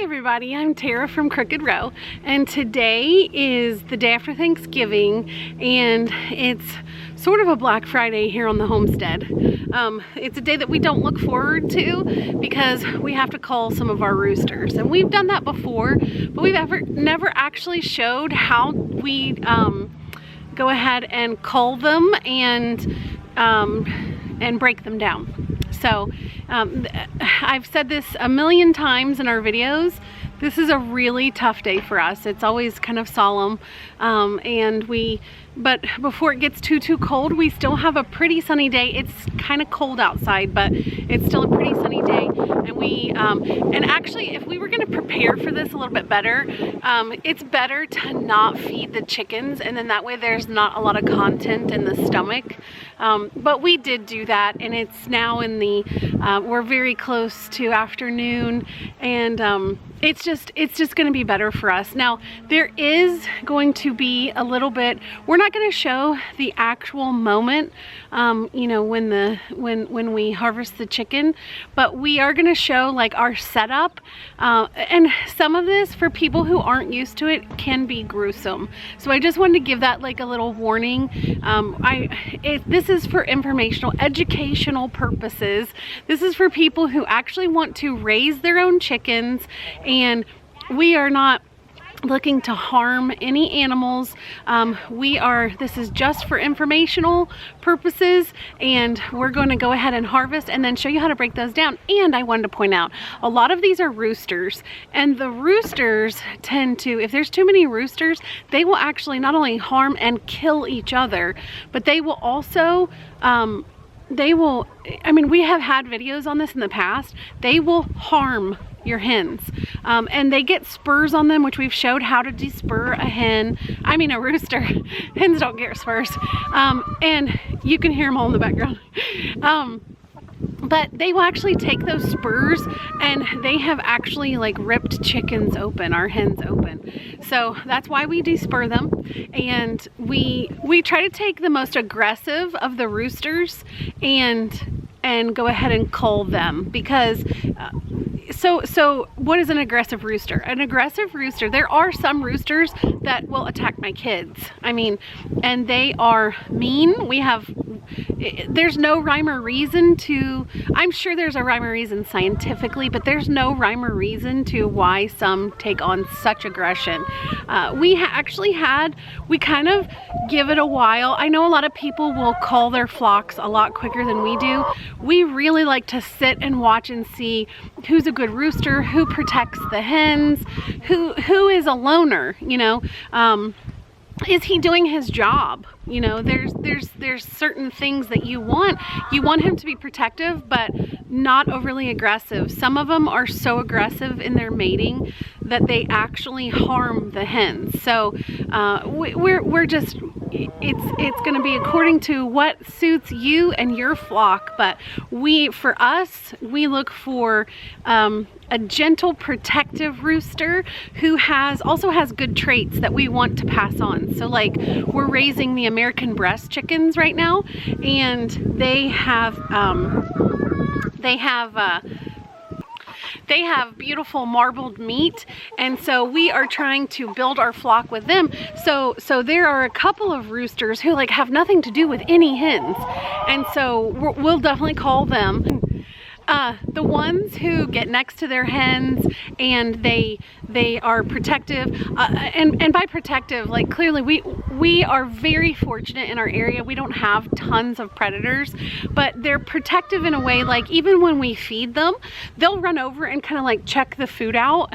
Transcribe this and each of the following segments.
everybody, I'm Tara from Crooked Row, and today is the day after Thanksgiving, and it's sort of a Black Friday here on the homestead. It's a day that we don't look forward to because we have to cull some of our roosters, and we've done that before, but we've never actually showed how we go ahead and cull them and break them down. So I've said this a million times in our videos. This is a really tough day for us. It's always kind of solemn, but before it gets too cold, we still have a pretty sunny day. It's kind of cold outside, but it's still a pretty sunny day. And actually, if we were going to prepare for this a little bit better, it's better to not feed the chickens, and then that way there's not a lot of content in the stomach. But we did do that, and it's now in the we're very close to afternoon, and it's just going to be better for us. Now, there is going to be a little bit, we're not going to show the actual moment, you know, when we harvest the chicken, but we are going to show like our setup, and some of this, for people who aren't used to it, can be gruesome. So I just wanted to give that like a little warning. This is for informational, educational purposes. This is for people who actually want to raise their own chickens, and we are not looking to harm any animals. This is just for informational purposes, and we're going to go ahead and harvest and then show you how to break those down. And I wanted to point out, a lot of these are roosters, and the roosters tend to, if there's too many roosters, they will actually not only harm and kill each other, but they will also I mean, we have had videos on this in the past. They will harm your hens, and they get spurs on them, which we've showed how to despur a rooster. Hens don't get spurs, and you can hear them all in the background. But they will actually take those spurs, and they have actually like ripped chickens open, our hens open. So that's why we despur them, and we try to take the most aggressive of the roosters and go ahead and cull them, because so what is an aggressive rooster? An aggressive rooster, there are some roosters that will attack my kids. I mean, and they are mean. There's no rhyme or reason to, I'm sure there's a rhyme or reason scientifically, but there's no rhyme or reason to why some take on such aggression. We kind of give it a while. I know a lot of people will cull their flocks a lot quicker than we do. We really like to sit and watch and see who's a good rooster, who protects the hens, who is a loner, you know. Is he doing his job? You know, there's certain things that you want him to be protective, but not overly aggressive. Some of them are so aggressive in their mating that they actually harm the hens. So it's going to be according to what suits you and your flock. But for us, we look for a gentle, protective rooster who also has good traits that we want to pass on. So like, we're raising the American breast chickens right now, and they have beautiful marbled meat, and so we are trying to build our flock with them. So there are a couple of roosters who like have nothing to do with any hens, and so we'll definitely call them. The ones who get next to their hens and they are protective, and by protective, like, clearly we are very fortunate in our area. We don't have tons of predators, but they're protective in a way, like, even when we feed them, they'll run over and kind of like check the food out.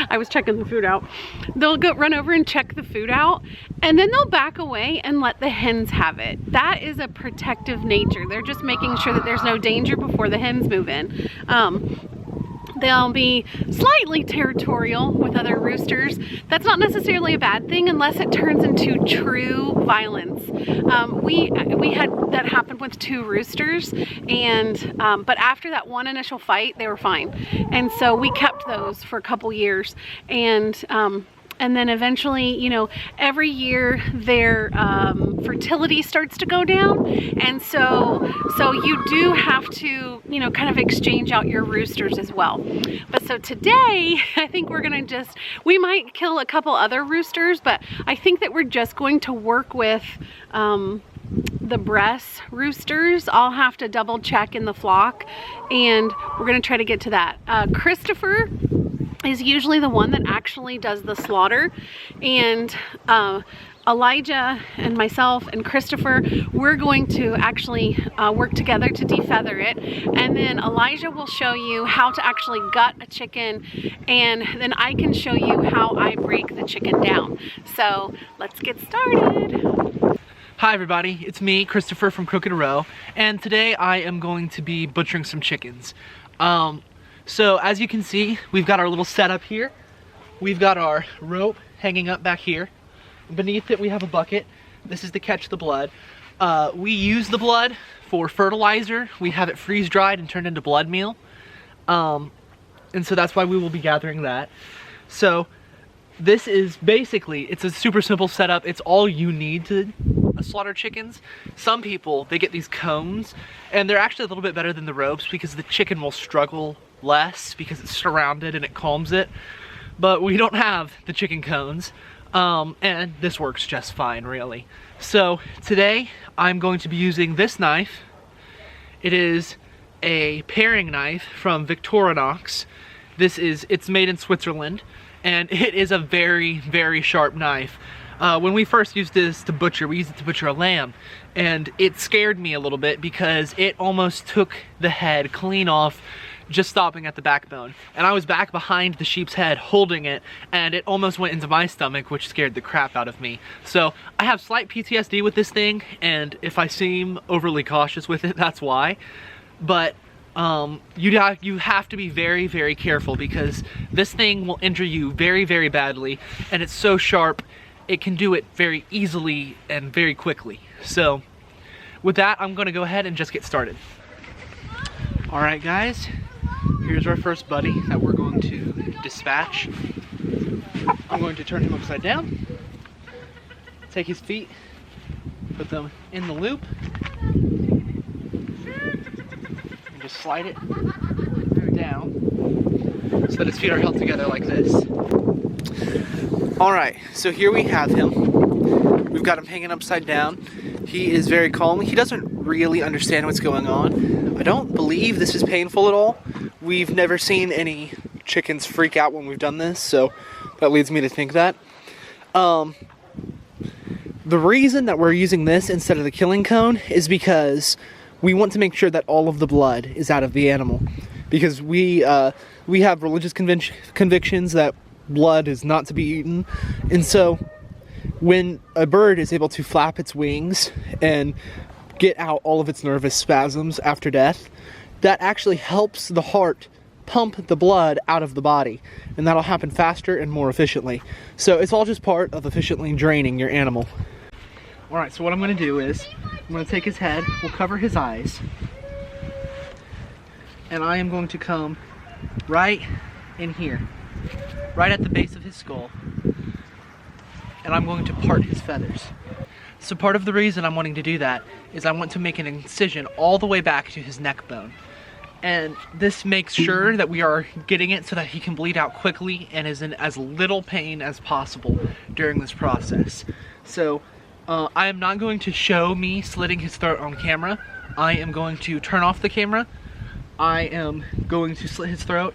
I was checking the food out. They'll run over and check the food out, and then they'll back away and let the hens have it. That is a protective nature. They're just making sure that there's no danger before the hens move in. They'll be slightly territorial with other roosters. That's not necessarily a bad thing unless it turns into true violence. We had that happen with 2 roosters, and but after that one initial fight, they were fine, and so we kept those for a couple years. And and then eventually, you know, every year their fertility starts to go down, and so you do have to, you know, kind of exchange out your roosters as well. But so today, I think we're gonna we might kill a couple other roosters, but I think that we're just going to work with the breast roosters. I'll have to double check in the flock, and we're gonna try to get to that. Christopher is usually the one that actually does the slaughter, and Elijah and myself and Christopher, we're going to actually work together to defeather it, and then Elijah will show you how to actually gut a chicken, and then I can show you how I break the chicken down. So let's get started. Hi everybody, it's me, Christopher from Crooked Row, and today I am going to be butchering some chickens. So as you can see, we've got our little setup here. We've got our rope hanging up back here. Beneath it we have a bucket. This is to catch the blood. We use the blood for fertilizer. We have it freeze dried and turned into blood meal. And so that's why we will be gathering that. So this is basically, it's a super simple setup. It's all you need to slaughter chickens. Some people, they get these cones, and they're actually a little bit better than the ropes because the chicken will struggle less because it's surrounded and it calms it. But we don't have the chicken cones, and this works just fine, really. So today I'm going to be using this knife. It is a paring knife from Victorinox. It's made in Switzerland, and it is a very, very sharp knife. When we first used this to butcher, we used it to butcher a lamb, and it scared me a little bit because it almost took the head clean off, just stopping at the backbone. And I was back behind the sheep's head holding it, and it almost went into my stomach, which scared the crap out of me. So I have slight PTSD with this thing, and if I seem overly cautious with it, that's why. But you have to be very, very careful because this thing will injure you very, very badly, and it's so sharp, it can do it very easily and very quickly. So with that, I'm gonna go ahead and just get started. All right, guys, here's our first buddy that we're going to dispatch. I'm going to turn him upside down, take his feet, put them in the loop, and just slide it down so that his feet are held together like this. All right, so here we have him. We've got him hanging upside down. He is very calm. He doesn't really understand what's going on. I don't believe this is painful at all. We've never seen any chickens freak out when we've done this, so that leads me to think that. The reason that we're using this instead of the killing cone is because we want to make sure that all of the blood is out of the animal. Because we have religious convictions that blood is not to be eaten, and so when a bird is able to flap its wings and get out all of its nervous spasms after death, that actually helps the heart pump the blood out of the body, and that'll happen faster and more efficiently. So it's all just part of efficiently draining your animal. Alright, so what I'm going to do is I'm going to take his head, we'll cover his eyes, and I am going to come right in here, right at the base of his skull, and I'm going to part his feathers. So part of the reason I'm wanting to do that is I want to make an incision all the way back to his neck bone. And this makes sure that we are getting it so that he can bleed out quickly and is in as little pain as possible during this process. So I am not going to show me slitting his throat on camera. I am going to turn off the camera. I am going to slit his throat.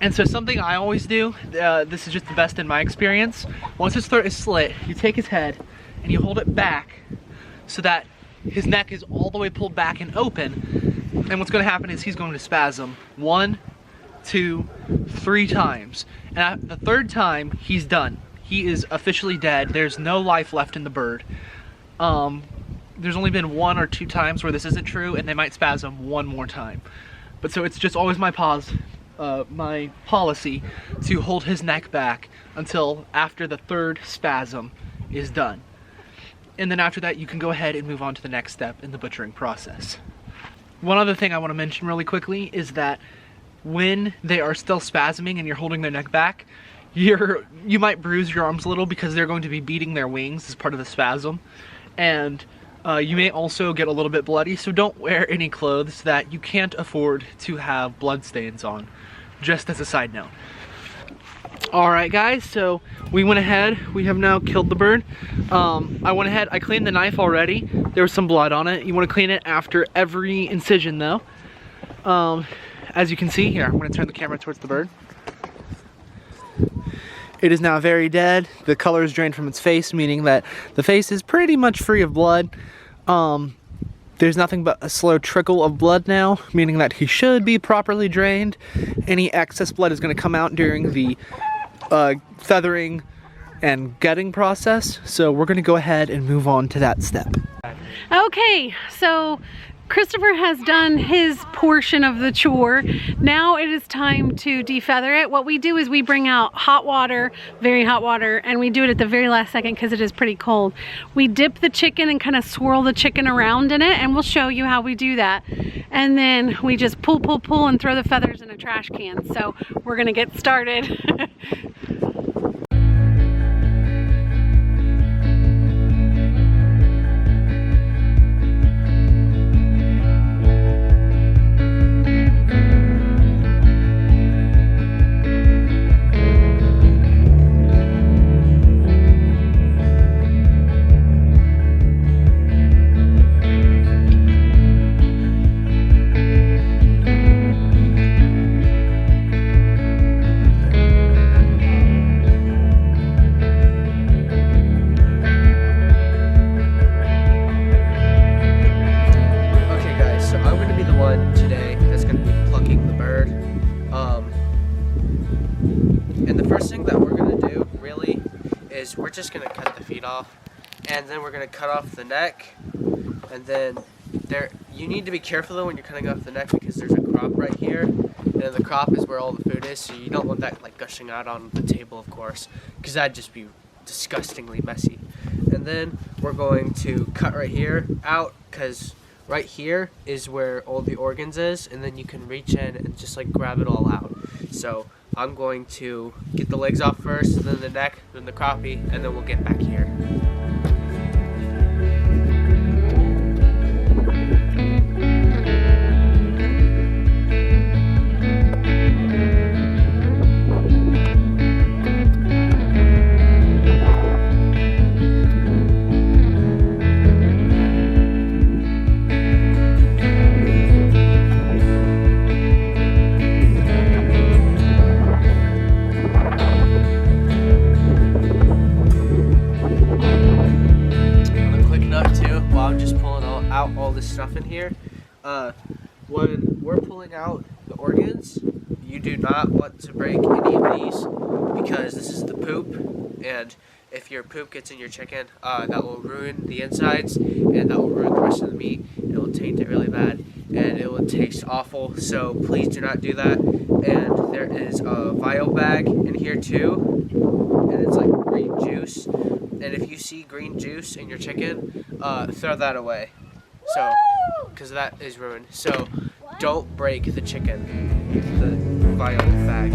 And so something I always do, this is just the best in my experience, once his throat is slit, you take his head and you hold it back so that his neck is all the way pulled back and open. And what's going to happen is he's going to spasm 1, 2, 3 times. And at the third time, he's done. He is officially dead. There's no life left in the bird. There's only been 1 or 2 times where this isn't true, and they might spasm 1 more time. But so it's just always my policy to hold his neck back until after the 3rd spasm is done. And then after that, you can go ahead and move on to the next step in the butchering process. One other thing I want to mention really quickly is that when they are still spasming and you're holding their neck back, you might bruise your arms a little because they're going to be beating their wings as part of the spasm. And you may also get a little bit bloody, so don't wear any clothes that you can't afford to have blood stains on, just as a side note. Alright guys, so we went ahead, we have now killed the bird. I went ahead, I cleaned the knife already. There was some blood on it. You want to clean it after every incision though. As you can see here, I'm going to turn the camera towards the bird. It is now very dead. The color is drained from its face, meaning that the face is pretty much free of blood. There's nothing but a slow trickle of blood now, meaning that he should be properly drained. Any excess blood is going to come out during the feathering and gutting process. So we're going to go ahead and move on to that step. Okay, so Christopher has done his portion of the chore. Now it is time to defeather it. What we do is we bring out hot water, very hot water, and we do it at the very last second because it is pretty cold. We dip the chicken and kind of swirl the chicken around in it, and we'll show you how we do that. And then we just pull, pull, pull, and throw the feathers in a trash can. So we're gonna get started. We're just gonna cut the feet off, and then we're gonna cut off the neck, and then you need to be careful though when you're cutting off the neck because there's a crop right here, and the crop is where all the food is, so you don't want that like gushing out on the table, of course, because that'd just be disgustingly messy. And then we're going to cut right here out, because right here is where all the organs is, and then you can reach in and just like grab it all out. So I'm going to get the legs off first, then the neck, then the crappie, and then we'll get back here. All this stuff in here. When we're pulling out the organs, you do not want to break any of these because this is the poop, and if your poop gets in your chicken, that will ruin the insides and that will ruin the rest of the meat. It will taint it really bad and it will taste awful, so please do not do that. And there is a vial bag in here too, and it's like green juice, and if you see green juice in your chicken, throw that away. So, because that is ruined. So, don't break the chicken, the vial bag.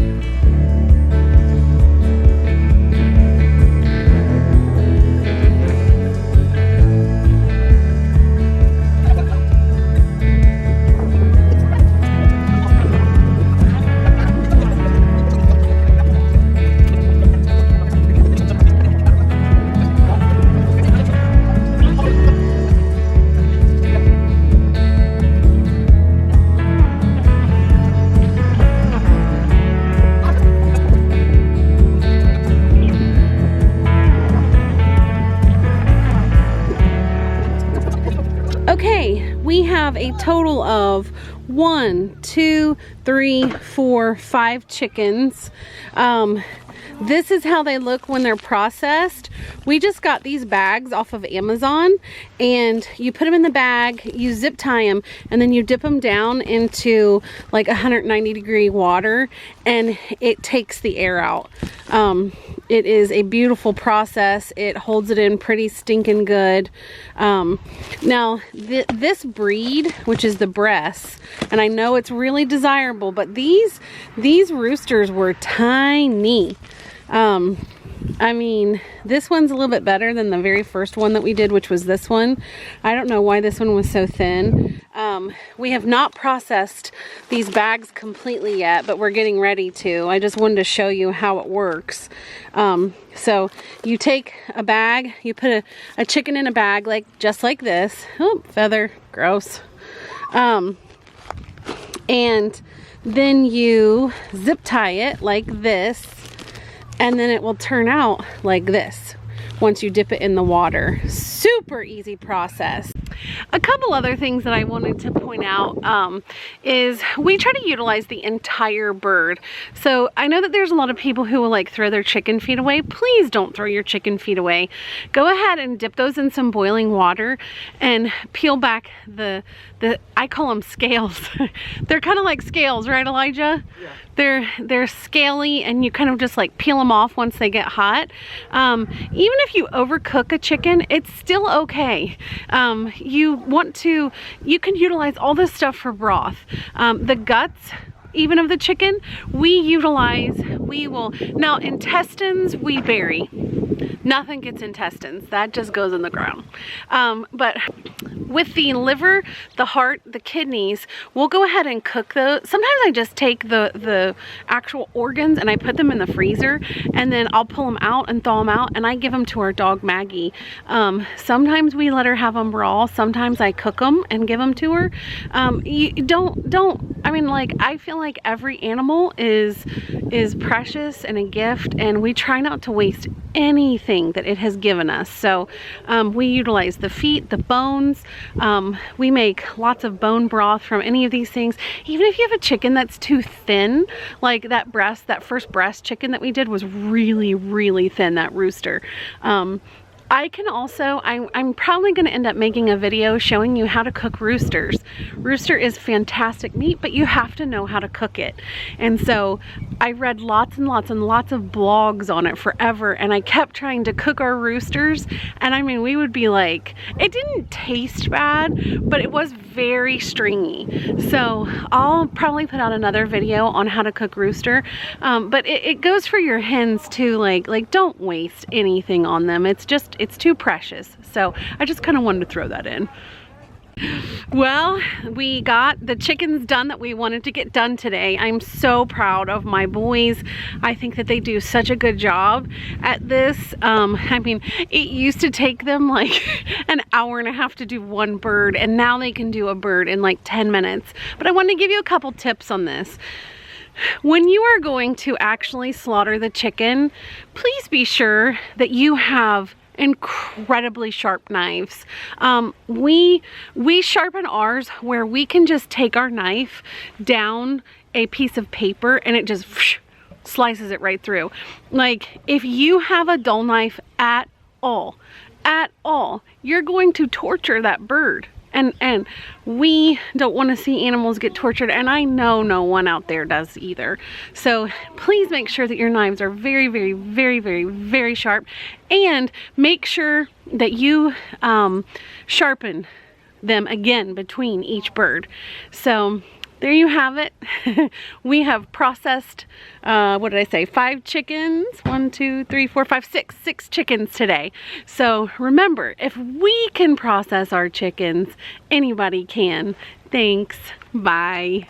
Okay, we have a total of 1, 2, 3, 4, 5 chickens. This is how they look when they're processed. We just got these bags off of Amazon, and you put them in the bag, you zip tie them, and then you dip them down into like 190-degree water, and it takes the air out. It is a beautiful process. It holds it in pretty stinking good. Now, this breed, which is the breasts, and I know it's really desirable, but these roosters were tiny. I mean, this one's a little bit better than the very first one that we did, which was this one. I don't know why this one was so thin. We have not processed these bags completely yet, but we're getting ready to. I just wanted to show you how it works. So you take a bag, you put a chicken in a bag, just like this. Oh, feather, gross. And then you zip tie it like this, and then it will turn out like this once you dip it in the water. Super easy process. A couple other things that I wanted to point out is we try to utilize the entire bird. So I know that there's a lot of people who will throw their chicken feet away. Please don't throw your chicken feet away. Go ahead and dip those in some boiling water and peel back the I call them scales. They're kind of like scales, right, Elijah? Yeah. They're scaly, and you kind of just peel them off once they get hot. Even if you overcook a chicken, it's still okay. You can utilize all this stuff for broth. The guts, even of the chicken, now intestines we bury. Nothing gets intestines, that just goes in the ground. But with the liver, the heart, the kidneys, we'll go ahead and cook those. Sometimes I just take the actual organs and I put them in the freezer, and then I'll pull them out and thaw them out, and I give them to our dog Maggie. Sometimes we let her have them raw. Sometimes I cook them and give them to her. I feel like every animal is precious and a gift, and we try not to waste anything that it has given us. So we utilize the feet, the bones. We make lots of bone broth from any of these things. Even if you have a chicken that's too thin, like that first breast chicken that we did was really, really thin, that rooster. I can also, I'm probably going to end up making a video showing you how to cook roosters. Rooster is fantastic meat, but you have to know how to cook it. And so I read lots and lots and lots of blogs on it forever, and I kept trying to cook our roosters, and I mean, we would be like, it didn't taste bad, but it was very stringy. So I'll probably put out another video on how to cook rooster, but it goes for your hens too. Like don't waste anything on them. It's too precious. So I just kind of wanted to throw that in. Well, we got the chickens done that we wanted to get done today. I'm so proud of my boys. I think that they do such a good job at this. I mean, it used to take them an hour and a half to do one bird, and now they can do a bird in 10 minutes. But I wanted to give you a couple tips on this. When you are going to actually slaughter the chicken, please be sure that you have incredibly sharp knives. We sharpen ours where we can just take our knife down a piece of paper and it just slices it right through. If you have a dull knife at all, you're going to torture that bird. And we don't want to see animals get tortured, and I know no one out there does either. So please make sure that your knives are very, very, very, very, very sharp, and make sure that you sharpen them again between each bird. So there you have it. We have processed, what did I say, 5 chickens? 1, 2, 3, 4, 5, 6. 6 chickens today. So remember, if we can process our chickens, anybody can. Thanks. Bye.